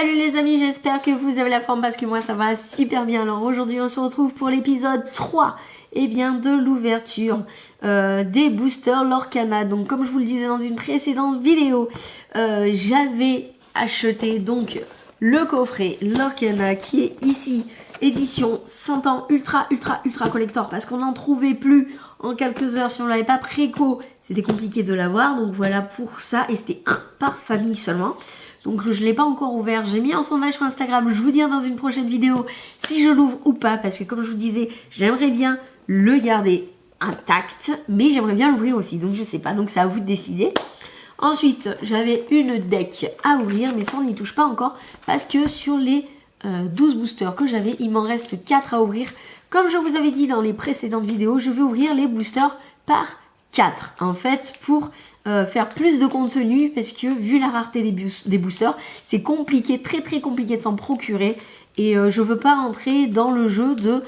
Salut les amis, j'espère que vous avez la forme parce que moi ça va super bien. Alors aujourd'hui on se retrouve pour l'épisode 3 de l'ouverture des boosters Lorcana. Donc comme je vous le disais dans une précédente vidéo, j'avais acheté donc le coffret Lorcana qui est ici, édition 100 ans ultra collector parce qu'on n'en trouvait plus en quelques heures. Si on l'avait pas préco, c'était compliqué de l'avoir. Donc voilà pour ça, et c'était un par famille seulement. Donc je ne l'ai pas encore ouvert, j'ai mis en sondage sur Instagram, je vous dirai dans une prochaine vidéo si je l'ouvre ou pas, parce que comme je vous disais, j'aimerais bien le garder intact, mais j'aimerais bien l'ouvrir aussi, donc je sais pas, donc c'est à vous de décider. Ensuite, j'avais une deck à ouvrir, mais ça on n'y touche pas encore, parce que sur les 12 boosters que j'avais, il m'en reste 4 à ouvrir. Comme je vous avais dit dans les précédentes vidéos, je vais ouvrir les boosters par 4 en fait pour faire plus de contenu, parce que vu la rareté des boosters, c'est compliqué, très compliqué de s'en procurer, et je veux pas rentrer dans le jeu de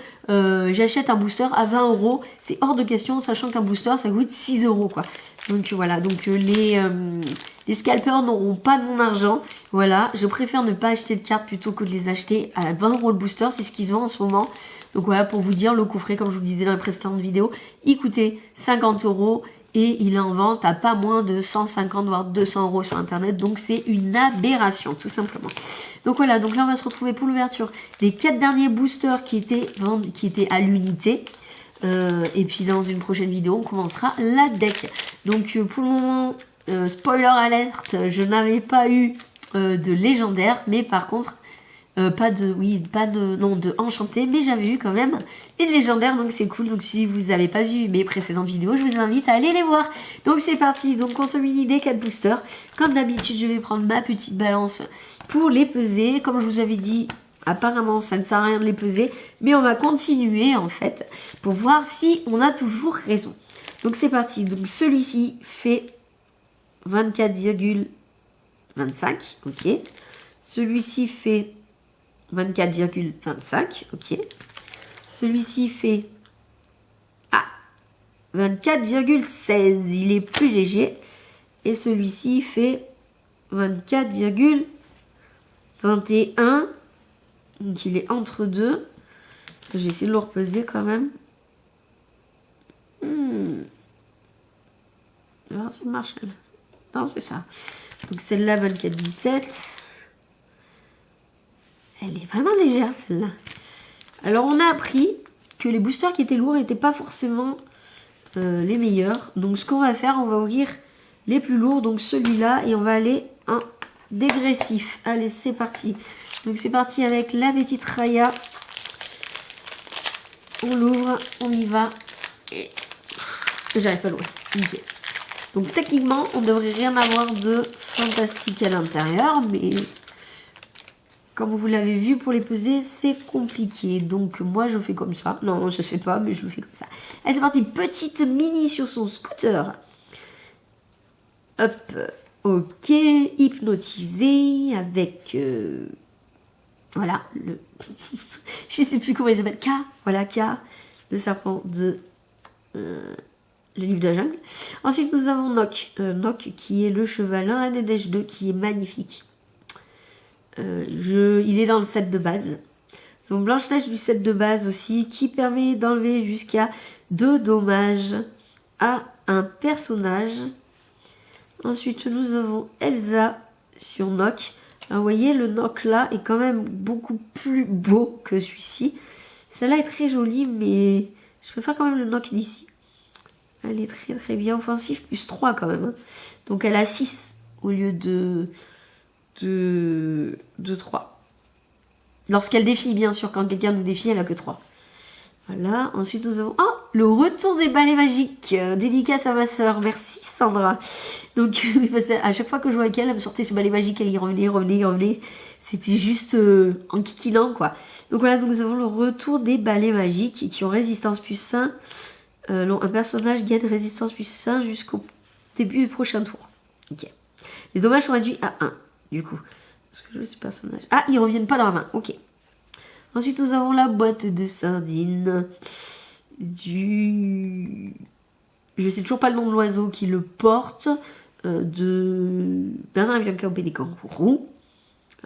j'achète un booster à 20 €, c'est hors de question, sachant qu'un booster ça coûte 6 € quoi. Donc voilà, donc les scalpers n'auront pas de mon argent. Voilà, je préfère ne pas acheter de cartes plutôt que de les acheter à 20 € le booster, c'est ce qu'ils ont en ce moment. Donc voilà, pour vous dire, le coffret, comme je vous le disais dans la précédente vidéo, il coûtait 50 € et il est en vente à pas moins de 150 voire 200 € sur internet. Donc c'est une aberration, tout simplement. Donc voilà, donc là on va se retrouver pour l'ouverture des 4 derniers boosters qui étaient à l'unité. Et puis dans une prochaine vidéo, on commencera la deck. Donc pour le moment, spoiler alerte, je n'avais pas eu de légendaire, mais par contre, de enchanté, mais j'avais eu quand même une légendaire, donc c'est cool. Donc si vous n'avez pas vu mes précédentes vidéos, je vous invite à aller les voir. Donc c'est parti, donc on se mini des 4 boosters. Comme d'habitude, je vais prendre ma petite balance pour les peser. Comme je vous avais dit, apparemment ça ne sert à rien de les peser, mais on va continuer en fait pour voir si on a toujours raison. Donc c'est parti, donc celui-ci fait 24,25, ok. Celui-ci fait 24,25, ok. Celui-ci fait 24,16, il est plus léger. Et celui-ci fait 24,21, donc il est entre deux. J'ai essayé de le repeser quand même. Alors c'est Marshall. Non, c'est ça. Donc celle-là, 24,17. Elle est vraiment légère celle-là. Alors on a appris que les boosters qui étaient lourds n'étaient pas forcément les meilleurs. Donc ce qu'on va faire, on va ouvrir les plus lourds. Donc celui-là, et on va aller en dégressif. Allez, c'est parti. Donc c'est parti avec la petite Raya. On l'ouvre, on y va. Et j'arrive pas à l'ouvrir. Okay. Donc techniquement, on ne devrait rien avoir de fantastique à l'intérieur, mais comme vous l'avez vu, pour les peser, c'est compliqué. Donc moi, je fais comme ça. Non, ça se fait pas, mais je le fais comme ça. Allez, c'est parti. Petite mini sur son scooter. Hop. Ok. Hypnotisé avec... voilà. Je sais plus comment il s'appelle. K. Voilà, K. Le serpent de... le livre de la jungle. Ensuite, nous avons Nock. Nock qui est le cheval 1 des Neige 2 qui est magnifique. Il est dans le set de base. Donc Blanche-Neige du set de base aussi, qui permet d'enlever jusqu'à 2 dommages à un personnage. Ensuite nous avons Elsa sur Nock. Alors, vous voyez, le Nock là est quand même beaucoup plus beau que celui-ci. Celle-là est très jolie, mais je préfère quand même le Nock d'ici. Elle est très bien. Offensif plus 3 quand même. Donc elle a 6 au lieu de 3. Lorsqu'elle défie, bien sûr, quand quelqu'un nous défie, elle a que 3. Voilà, ensuite nous avons le retour des balais magiques, dédicace à ma soeur, merci Sandra. Donc à chaque fois que je jouais avec elle, elle me sortait ses balais magiques, elle y revenait, c'était juste en kikinant quoi. Donc voilà, donc nous avons le retour des balais magiques qui ont résistance plus 1. Un personnage gagne résistance plus 1 jusqu'au début du prochain tour. Ok. Les dommages sont réduits à 1. Du coup, est-ce que je veux ce personnage? Ah, ils reviennent pas dans la main, ok. Ensuite, nous avons la boîte de sardines du... Je sais toujours pas le nom de l'oiseau qui le porte, de Bernard Bianca au Pédé Kangourou.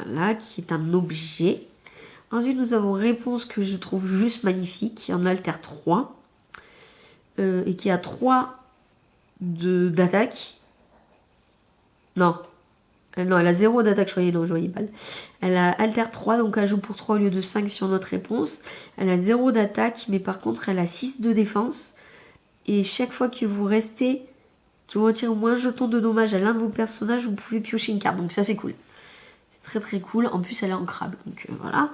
Voilà, qui est un objet. Ensuite, nous avons réponse que je trouve juste magnifique, qui en altère 3. Et qui a 3 d'attaque. Non. Non, elle a 0 d'attaque, je voyais pas. Elle a altère 3, donc elle joue pour 3 au lieu de 5 sur notre réponse. Elle a 0 d'attaque, mais par contre, elle a 6 de défense. Et chaque fois que vous restez, que vous retirez au moins un jeton de dommage à l'un de vos personnages, vous pouvez piocher une carte. Donc ça, c'est cool. C'est très très cool. En plus, elle est ancrable. Donc voilà.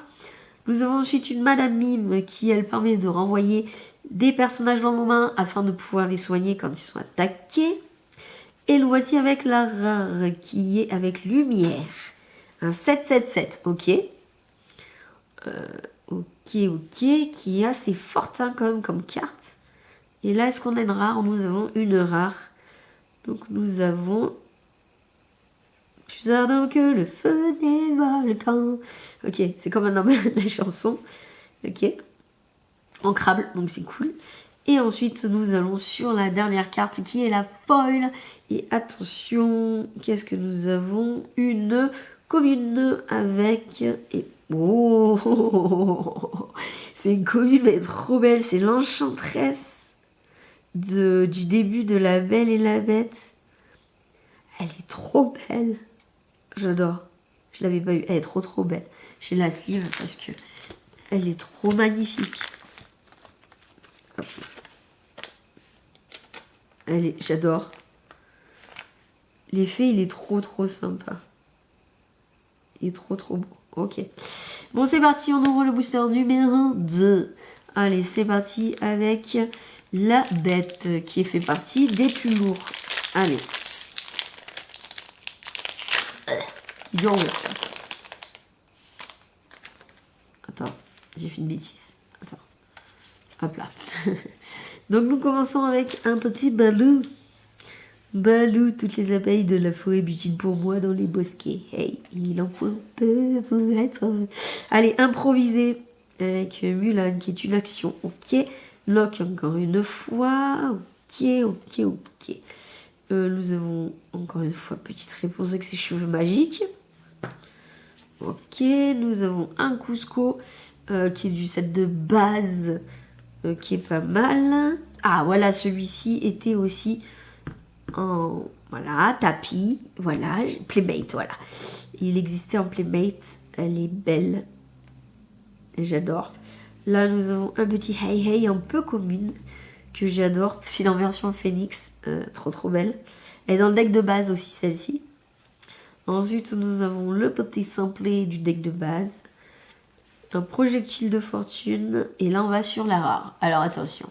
Nous avons ensuite une Madame Mime qui, elle, permet de renvoyer des personnages dans nos mains afin de pouvoir les soigner quand ils sont attaqués. Et le voici avec la rare qui est avec lumière. Un 7-7-7, ok. Ok, qui est assez forte hein, quand même comme carte. Et là, est-ce qu'on a une rare? Nous avons une rare. Donc nous avons plus ardent que le feu des volcans. Ok, c'est comme un homme la chanson. Ok. Ancrable, donc c'est cool. Et ensuite, nous allons sur la dernière carte qui est la foil. Et attention, qu'est-ce que nous avons? Une commune avec... Et... Oh, c'est une commune, mais trop belle. C'est l'enchanteresse du début de La Belle et la Bête. Elle est trop belle. J'adore. Je l'avais pas eu. Elle est trop trop belle. J'ai la sleeve parce que elle est trop magnifique. Hop. J'adore. L'effet, il est trop trop sympa. Il est trop trop beau. Ok. Bon, c'est parti. On ouvre le booster numéro 2. Allez, c'est parti avec la bête qui fait partie des plus lourds. Allez. Dur. Attends, j'ai fait une bêtise. Attends. Hop là. Donc nous commençons avec un petit Balou. Balou, toutes les abeilles de la forêt butinent pour moi dans les bosquets. Hey, il en faut peu pour être... Allez, improviser avec Mulan qui est une action. Ok. Lock encore une fois. Ok. Nous avons encore une fois petite réponse avec ses cheveux magiques. Ok, nous avons un Cusco qui est du set de base qui est pas mal. Ah voilà, celui-ci était aussi en tapis. Voilà, Playmate, voilà. Il existait en Playmate. Elle est belle. J'adore. Là, nous avons un petit Hey Hey un peu commune que j'adore. C'est en version Phoenix. Trop belle. Elle est dans le deck de base aussi, celle-ci. Ensuite, nous avons le petit simplé du deck de base. Un projectile de fortune. Et là, on va sur la rare. Alors, attention.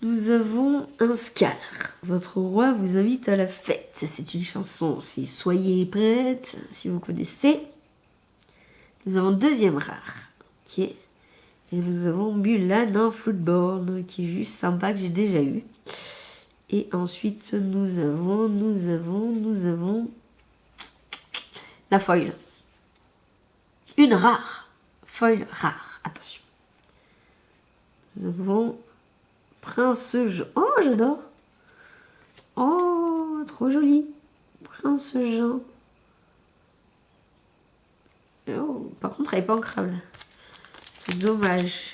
Nous avons un Scar. Votre roi vous invite à la fête. C'est une chanson. C'est Soyez prête, si vous connaissez. Nous avons deuxième rare. Ok. Et nous avons Mulan en Floodborn, qui est juste sympa, que j'ai déjà eu. Et ensuite, nous avons la foil. Une rare. Foil rare. Attention. Nous avons Prince Jean. Oh, j'adore. Oh, trop joli. Prince Jean. Oh, par contre, elle n'est pas ancrable. C'est dommage.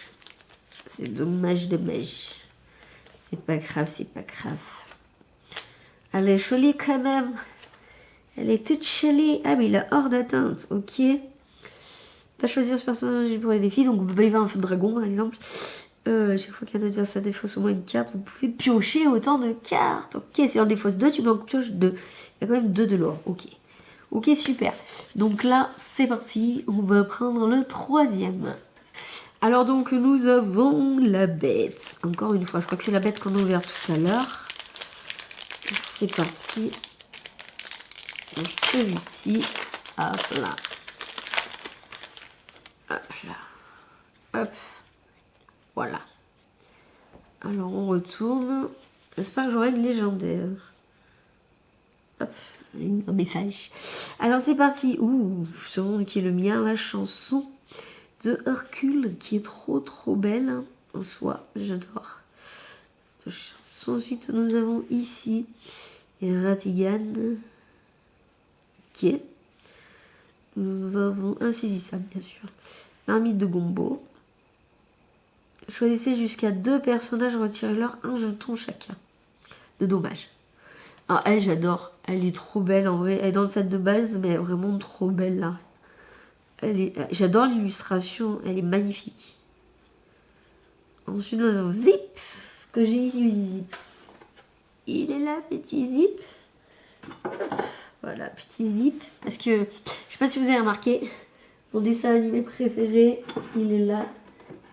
C'est dommage. C'est pas grave. Elle est jolie quand même. Elle est toute jolie. Ah, mais il est hors d'atteinte. Ok. Pas choisir ce personnage pour les défis. Donc, on peut pas y avoir un feu de dragon, par exemple. Chaque fois qu'un adversaire défausse au moins une carte, vous pouvez piocher autant de cartes. Ok, si on défausse 2, tu en pioches 2. Il y a quand même 2 de l'or. Ok, super. Donc là, c'est parti. On va prendre le troisième. Alors donc, nous avons la bête. Encore une fois, je crois que c'est la bête qu'on a ouverte tout à l'heure. C'est parti. Donc, celui-ci. Hop là. Hop. Voilà. Alors, on retourne. J'espère que j'aurai une légendaire. Hop. Un message. Alors, c'est parti. Ouh, ce monde qui est le mien, la chanson de Hercule, qui est trop belle hein, en soi. J'adore cette chanson. Ensuite, nous avons ici Ratigan. Ok. Nous avons insaisissable, bien sûr. Marmite de Gombo. Choisissez jusqu'à 2 personnages, retirez-leur un jeton chacun. De dommage. Alors elle, j'adore. Elle est trop belle en vrai. Elle est dans le set de base, mais elle est vraiment trop belle là. J'adore l'illustration. Elle est magnifique. Ensuite, nous avons Zip. Que j'ai ici, Zip. Il est là, petit Zip. Voilà, petit Zip. Parce que, je sais pas si vous avez remarqué, mon dessin animé préféré, il est là.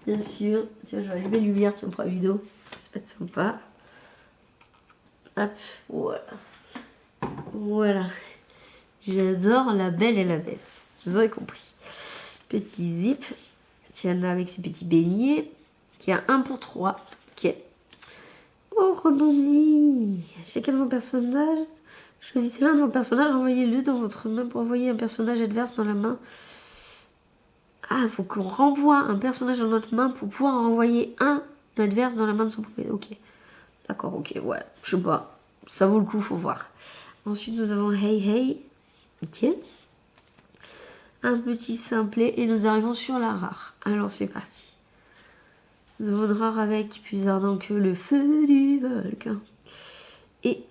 Bien sûr. Tiens, je vais allumer les lumières pour la vidéo. Ça peut être sympa. Hop, voilà. Voilà. J'adore La Belle et la Bête. Vous aurez compris. Petit Zip. Tiens, là, avec ses petits beignets. Qui a 1 pour 3. Ok. Oh, rebondit. Chacun de vos personnages. Choisissez l'un de vos personnages, envoyez-le dans votre main pour envoyer un personnage adverse dans la main. Ah, il faut qu'on renvoie un personnage dans notre main pour pouvoir envoyer un adverse dans la main de son propriétaire. Ok. D'accord, ok, ouais. Je sais pas. Ça vaut le coup, faut voir. Ensuite, nous avons Hey Hey. Ok. Un petit simplet et nous arrivons sur la rare. Alors, c'est parti. Nous avons une rare avec plus ardent que le feu du volcan. Et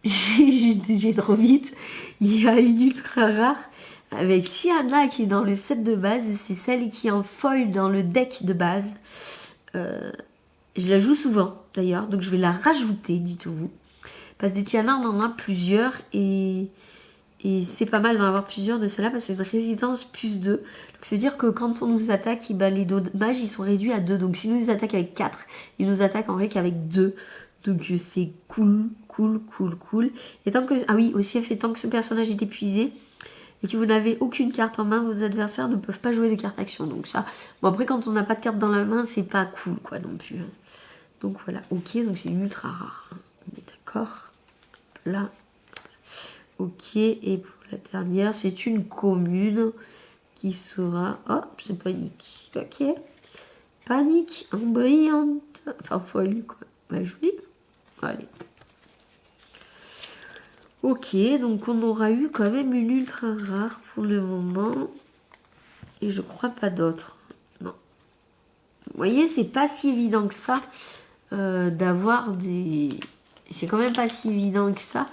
j'ai trop vite. Il y a une ultra rare avec Chiana qui est dans le set de base. C'est celle qui est en foil dans le deck de base. Je la joue souvent d'ailleurs, donc je vais la rajouter, dites-vous. Parce que des Chiana, on en a plusieurs et c'est pas mal d'en avoir plusieurs de celles-là parce que c'est une résistance plus 2. Donc ça veut dire que quand on nous attaque, les dommages ils sont réduits à 2. Donc si nous attaquent avec 4, ils nous attaquent en vrai qu'avec 2. Donc c'est cool. Et tant que... Ah oui, aussi elle fait tant que ce personnage est épuisé et que vous n'avez aucune carte en main, vos adversaires ne peuvent pas jouer de carte action. Donc ça... Bon après quand on n'a pas de carte dans la main, c'est pas cool quoi non plus. Donc voilà, ok, donc c'est ultra rare. On est d'accord. Là. Ok, et pour la dernière, c'est une commune qui sera... Oh, c'est panique. Ok. Panique embrayante. Enfin, folle, quoi. Bah, joli. Allez. Ok, donc on aura eu quand même une ultra rare pour le moment. Et je crois pas d'autres. Non. Vous voyez, c'est pas si évident que ça d'avoir des... C'est quand même pas si évident que ça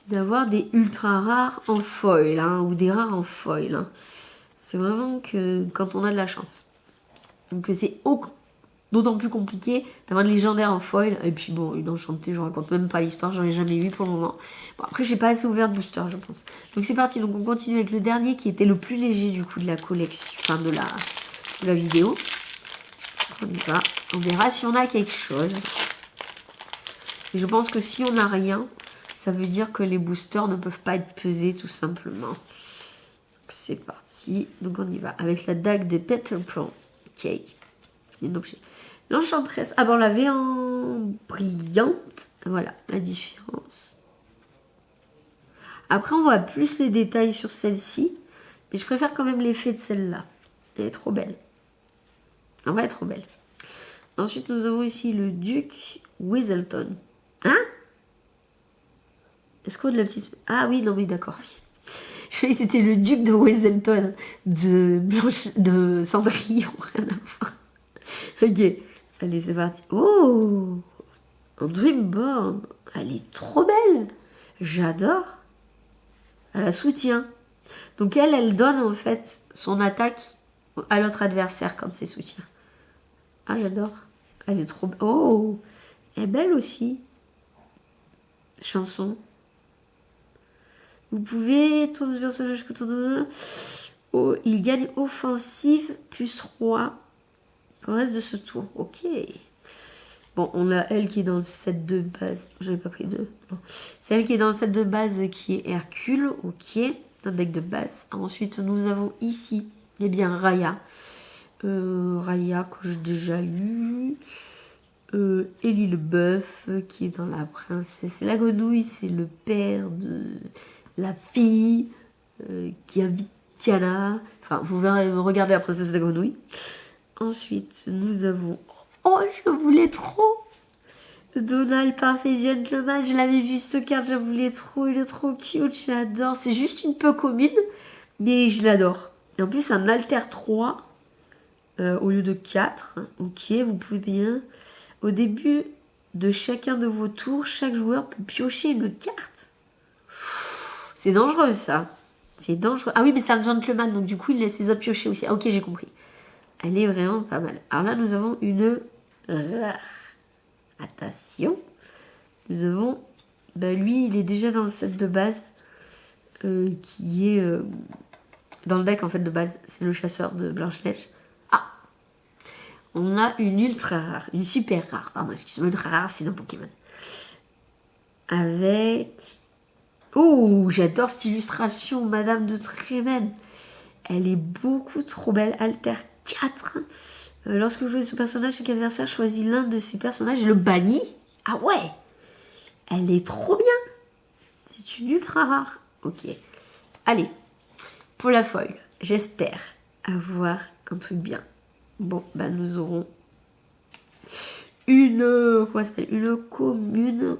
d'avoir des ultra rares en foil, hein, ou des rares en foil. Hein. C'est vraiment que quand on a de la chance. Donc c'est d'autant plus compliqué d'avoir de légendaire en foil. Et puis bon, une enchantée, je raconte même pas l'histoire, j'en ai jamais eu pour le moment. Bon, après, j'ai pas assez ouvert de booster, je pense. Donc c'est parti, donc on continue avec le dernier qui était le plus léger du coup de la collection, enfin de la vidéo. On y va, on verra si on a quelque chose. Et je pense que si on n'a rien, ça veut dire que les boosters ne peuvent pas être pesés tout simplement. C'est parti. Donc on y va avec la dague de Peter Pan. Ok. C'est un objet. L'enchantresse. Ah bon, on l'avait en brillante. Voilà la différence. Après on voit plus les détails sur celle-ci. Mais je préfère quand même l'effet de celle-là. Elle est trop belle. En vrai, elle est trop belle. Ensuite nous avons ici le duc Weaselton. Hein? Est-ce qu'on a de la petite... Ah oui, non, oui, d'accord. Oui. Je croyais que c'était le duc de Weaselton de Cendrillon. Rien à voir. Ok. Allez, c'est parti. Oh! En Dreamborn. Elle est trop belle. J'adore. Elle la soutient. Donc elle donne en fait son attaque à l'autre adversaire quand c'est soutien. Ah, j'adore. Elle est trop belle. Oh! Elle est belle aussi. Chanson. Vous pouvez tourner ce personnage que oh, il gagne offensive plus 3 pour le reste de ce tour. Ok. Bon, on a elle qui est dans le set de base. J'avais pas pris deux. C'est elle qui est dans le set de base qui est Hercule. Ok. Dans le deck de base. Ensuite, nous avons ici, eh bien, Raya. Raya que j'ai déjà eu. Ellie le bœuf qui est dans la princesse et la grenouille. C'est le père de... la fille qui invite Tiana. Enfin, vous verrez, regardez la princesse de la grenouille. Ensuite, nous avons... Oh, je voulais trop Donald, parfait gentleman. Je l'avais vu ce carte, je la voulais trop. Il est trop cute, j'adore. C'est juste une peu commune, mais je l'adore. Et en plus, un alter 3 au lieu de 4. Ok, vous pouvez bien. Au début de chacun de vos tours, chaque joueur peut piocher une carte. C'est dangereux, ça. C'est dangereux. Ah oui, mais c'est un gentleman, donc du coup, il laisse ses autres piocher aussi. Ah, ok, j'ai compris. Elle est vraiment pas mal. Alors là, nous avons une rare. Attention. Nous avons... Bah lui, il est déjà dans le set de base. Qui est... dans le deck, en fait, de base. C'est le chasseur de Blanche-Neige. Ah, on a une ultra rare. Une super rare. Pardon, excuse-moi. Ultra rare, c'est dans Pokémon. Avec... Oh, j'adore cette illustration. Madame de Trémen. Elle est beaucoup trop belle. Alter 4. Lorsque vous jouez ce personnage, chaque adversaire choisit l'un de ces personnages et le bannit. Ah ouais, elle est trop bien. C'est une ultra rare. Ok. Allez, pour la foil, j'espère avoir un truc bien. Bon, bah nous aurons une commune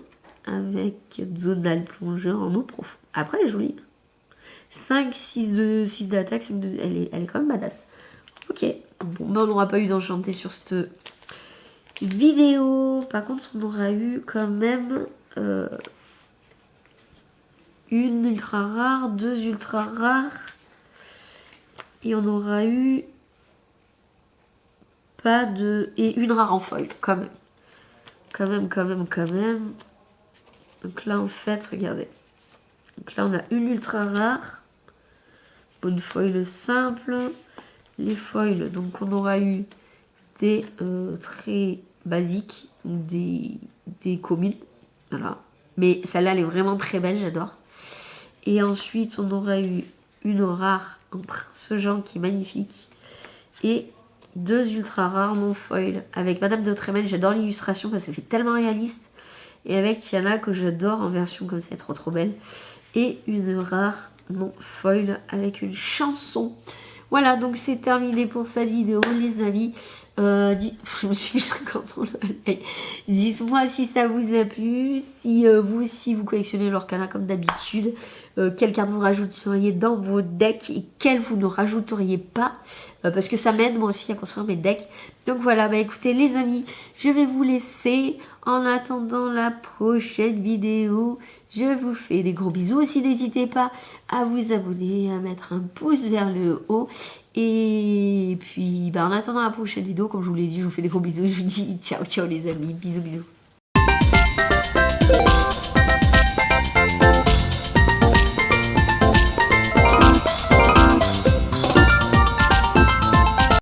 avec Zonal plongeur en eau profonde. Après, elle est jolie. 5, 6 d'attaque, elle est quand même badass. Ok, bon, ben on n'aura pas eu d'enchanté sur cette vidéo. Par contre, on aura eu quand même une ultra rare, 2 ultra rares. Et on aura eu pas de... Et une rare en foil, quand même. Quand même. Donc là, en fait, regardez. Donc là, on a une ultra rare. Une foil simple. Les foils, donc on aura eu des très basiques, des communes, voilà. Mais celle-là, elle est vraiment très belle, j'adore. Et ensuite, on aura eu une rare en Prince Jean qui est magnifique. Et 2 ultra rares non foil avec Madame de Trémen. J'adore l'illustration parce que ça fait tellement réaliste. Et avec Tiana que j'adore en version comme ça, elle est trop belle. Et une rare non foil avec une chanson. Voilà, donc c'est terminé pour cette vidéo, les amis. Je me suis mis 50 ans. Dites-moi si ça vous a plu, si vous aussi vous collectionnez l'Orcana comme d'habitude, quelle carte vous rajouteriez dans vos decks et quelles vous ne rajouteriez pas, parce que ça m'aide moi aussi à construire mes decks. Donc voilà, bah écoutez les amis, je vais vous laisser. En attendant la prochaine vidéo, je vous fais des gros bisous. Aussi, n'hésitez pas à vous abonner, à mettre un pouce vers le haut. Et puis, bah, en attendant la prochaine vidéo, comme je vous l'ai dit, je vous fais des gros bisous. Je vous dis ciao, ciao les amis. Bisous, bisous.